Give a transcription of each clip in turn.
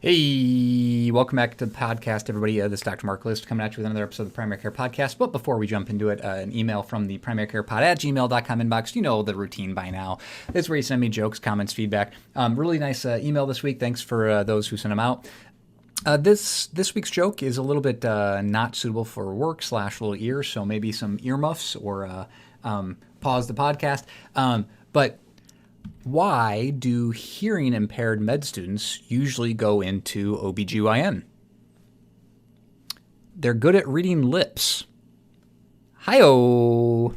Hey, welcome back to the podcast, everybody. This is Dr. Mark List coming at you with another episode of the Primary Care Podcast. But before we jump into it, an email from the primarycarepod@gmail.com inbox. You know the routine by now. This is where you send me jokes, comments, feedback. Really nice email this week. Thanks for those who sent them out. This week's joke is a little bit not suitable for work / little ears, so maybe some earmuffs or pause the podcast. But why do hearing impaired med students usually go into OBGYN? They're good at reading lips. Hi-oh.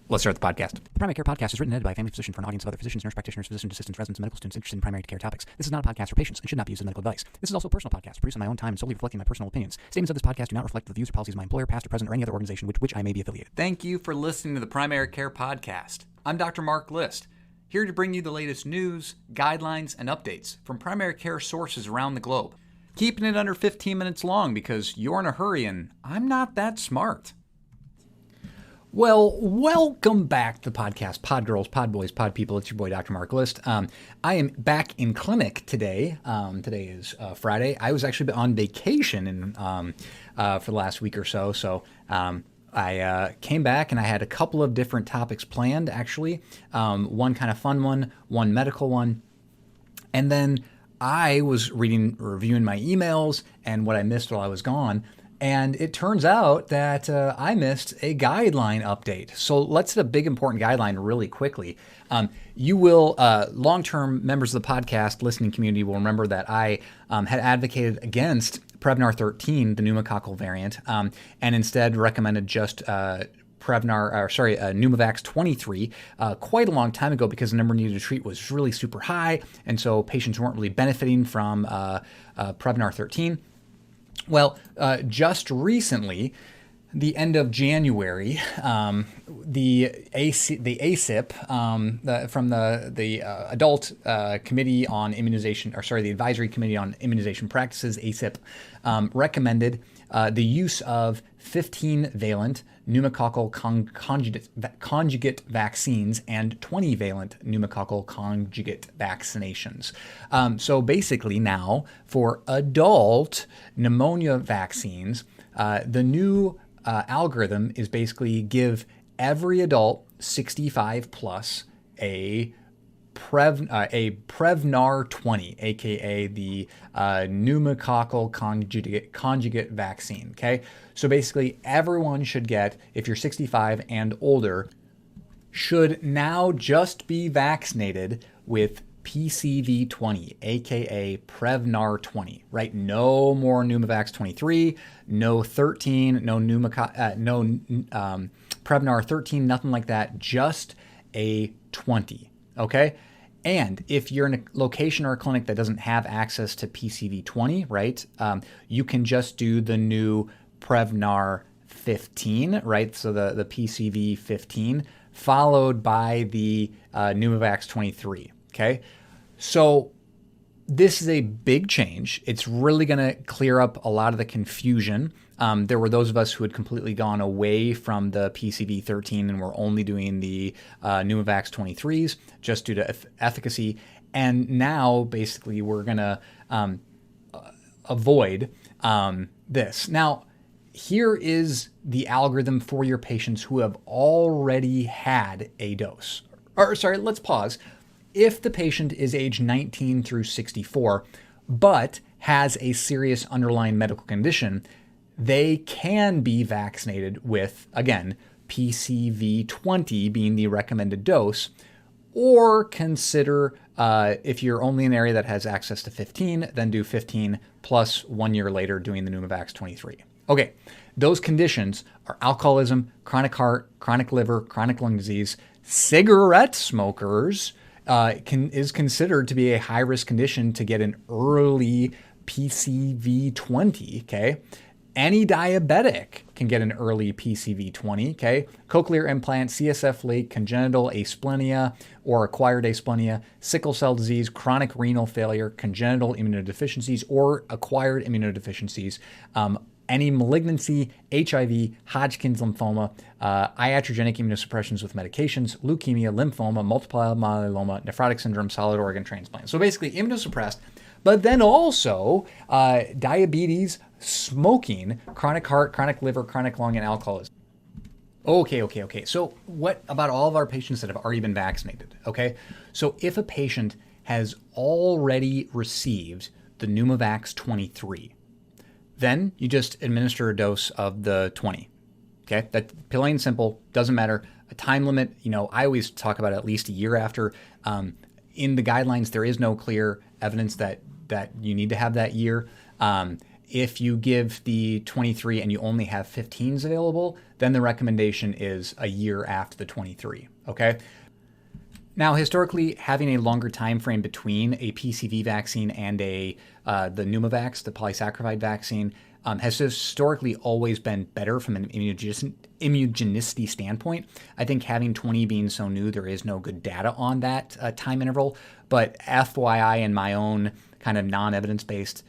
Let's start the podcast. The Primary Care Podcast is written and edited by a family physician for an audience of other physicians, nurse practitioners, physician assistants, residents, and medical students interested in primary care topics. This is not a podcast for patients and should not be used as medical advice. This is also a personal podcast produced on my own time and solely reflecting my personal opinions. Statements of this podcast do not reflect the views or policies of my employer, past or present, or any other organization with which I may be affiliated. Thank you for listening to the Primary Care Podcast. I'm Dr. Mark List, here to bring you the latest news, guidelines, and updates from primary care sources around the globe. Keeping it under 15 minutes long because you're in a hurry and I'm not that smart. Well, welcome back to the podcast, pod girls, pod boys, pod people. It's your boy, Dr. Mark List. I am back in clinic today. Today is Friday. I was actually on vacation for the last week or so. I came back and I had a couple of different topics planned, actually. One kind of fun one medical one. And then I was reviewing my emails and what I missed while I was gone. And it turns out that I missed a guideline update. So let's hit a big important guideline really quickly. You will, long-term members of the podcast listening community will remember that I had advocated against Prevnar 13, the pneumococcal variant, and instead recommended just Pneumovax 23 quite a long time ago because the number needed to treat was really super high, and so patients weren't really benefiting from Prevnar 13. Well, just recently, the end of January, the ACIP from the Adult Committee on Immunization, the Advisory Committee on Immunization Practices, ACIP, recommended the use of 15-valent pneumococcal conjugate vaccines and 20-valent pneumococcal conjugate vaccinations. So basically now, for adult pneumonia vaccines, the new algorithm is basically give every adult 65 plus a Prevnar 20, aka the pneumococcal conjugate vaccine. Okay, so basically everyone should get, if you're 65 and older, should now just be vaccinated with PCV 20, aka Prevnar 20, right? No more Pneumovax 23, no 13, no Prevnar 13, nothing like that, just a 20, okay? And if you're in a location or a clinic that doesn't have access to PCV 20, right, you can just do the new Prevnar 15, right? So the PCV 15, followed by the Pneumovax 23. Okay, so this is a big change. It's really going to clear up a lot of the confusion. There were those of us who had completely gone away from the PCV 13 and were only doing the Pneumovax 23s just due to efficacy. And now, basically, we're going to avoid this. Now, here is the algorithm for your patients who have already had a dose. Let's pause. If the patient is age 19 through 64, but has a serious underlying medical condition, they can be vaccinated with, again, PCV 20 being the recommended dose, or consider, if you're only in an area that has access to 15, then do 15 plus 1 year later doing the Pneumovax 23. Okay, those conditions are alcoholism, chronic heart, chronic liver, chronic lung disease, cigarette smokers, is considered to be a high-risk condition to get an early PCV 20, okay? Any diabetic can get an early PCV 20, okay? Cochlear implant, CSF leak, congenital asplenia or acquired asplenia, sickle cell disease, chronic renal failure, congenital immunodeficiencies or acquired immunodeficiencies, any malignancy, HIV, Hodgkin's lymphoma, iatrogenic immunosuppressions with medications, leukemia, lymphoma, multiple myeloma, nephrotic syndrome, solid organ transplant. So basically immunosuppressed, But then also diabetes, smoking, chronic heart, chronic liver, chronic lung, and alcoholism. Okay. So what about all of our patients that have already been vaccinated? Okay. So if a patient has already received the Pneumovax 23, then you just administer a dose of the 20. Okay. That's plain and simple. Doesn't matter. A time limit, I always talk about at least a year after. In the guidelines, there is no clear evidence that you need to have that year. If you give the 23 and you only have 15s available, then the recommendation is a year after the 23, okay? Now, historically, having a longer time frame between a PCV vaccine and the Pneumovax, the polysaccharide vaccine, has historically always been better from an immunogenicity standpoint. I think having 20 being so new, there is no good data on that time interval. But FYI, in my own kind of non-evidence-based,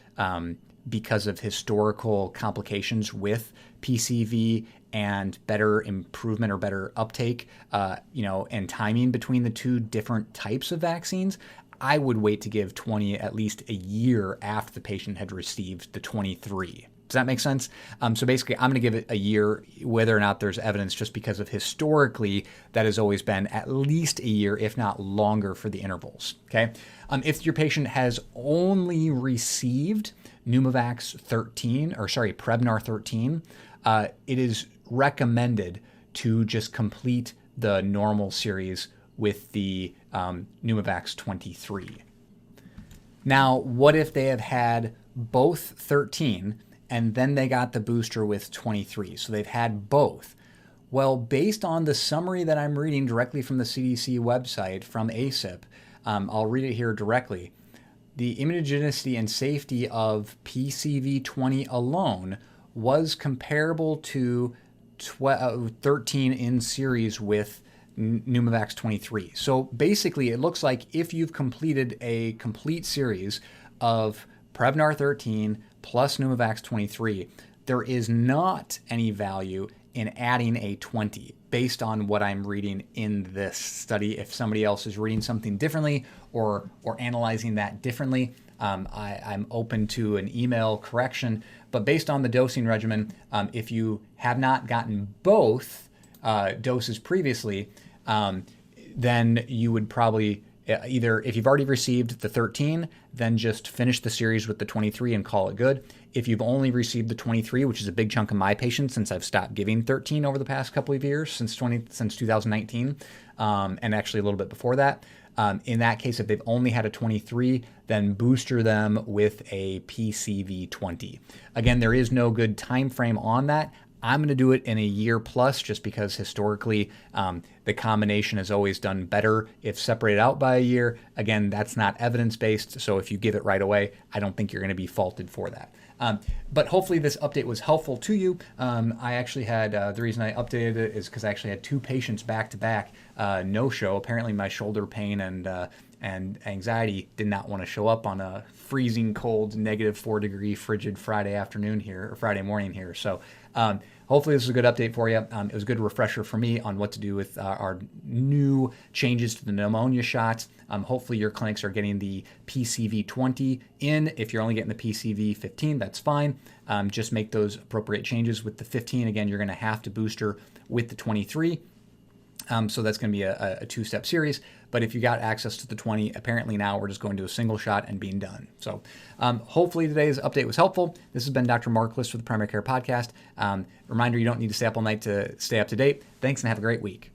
because of historical complications with PCV and better improvement or better uptake, and timing between the two different types of vaccines, I would wait to give 20 at least a year after the patient had received the 23. Does that make sense? So basically, I'm going to give it a year, whether or not there's evidence, just because of historically that has always been at least a year, if not longer, for the intervals. Okay. If your patient has only received Pneumovax 13, Prevnar 13, it is recommended to just complete the normal series with the Pneumovax 23. Now, what if they have had both 13 and then they got the booster with 23? So they've had both. Well, based on the summary that I'm reading directly from the CDC website from ACIP, I'll read it here directly. The immunogenicity and safety of PCV20 alone was comparable to 13 in series with Pneumovax 23. So basically, it looks like if you've completed a complete series of Prevnar 13 plus Pneumovax 23, there is not any value in adding a 20 based on what I'm reading in this study. If somebody else is reading something differently or analyzing that differently, I'm open to an email correction. But based on the dosing regimen, if you have not gotten both doses previously, then you would probably either, if you've already received the 13, then just finish the series with the 23 and call it good. If you've only received the 23, which is a big chunk of my patients since I've stopped giving 13 over the past couple of years, since 2019, and actually a little bit before that, in that case, if they've only had a 23, then booster them with a PCV 20. Again, there is no good time frame on that. I'm going to do it in a year plus just because historically the combination has always done better if separated out by a year. Again, that's not evidence-based, so if you give it right away, I don't think you're going to be faulted for that. But hopefully this update was helpful to you. I actually had, the reason I updated it is because I actually had two patients back-to-back no-show. Apparently my shoulder pain and anxiety did not want to show up on a freezing cold, -4-degree frigid Friday afternoon here, or Friday morning here. So hopefully this is a good update for you. It was a good refresher for me on what to do with our new changes to the pneumonia shots. Hopefully your clinics are getting the PCV 20 in. If you're only getting the PCV 15, that's fine. Just make those appropriate changes with the 15. Again, you're going to have to booster with the 23. So that's going to be a two-step series. But if you got access to the 20, apparently now we're just going to a single shot and being done. So hopefully today's update was helpful. This has been Dr. Mark List with the Primary Care Podcast. Reminder, you don't need to stay up all night to stay up to date. Thanks and have a great week.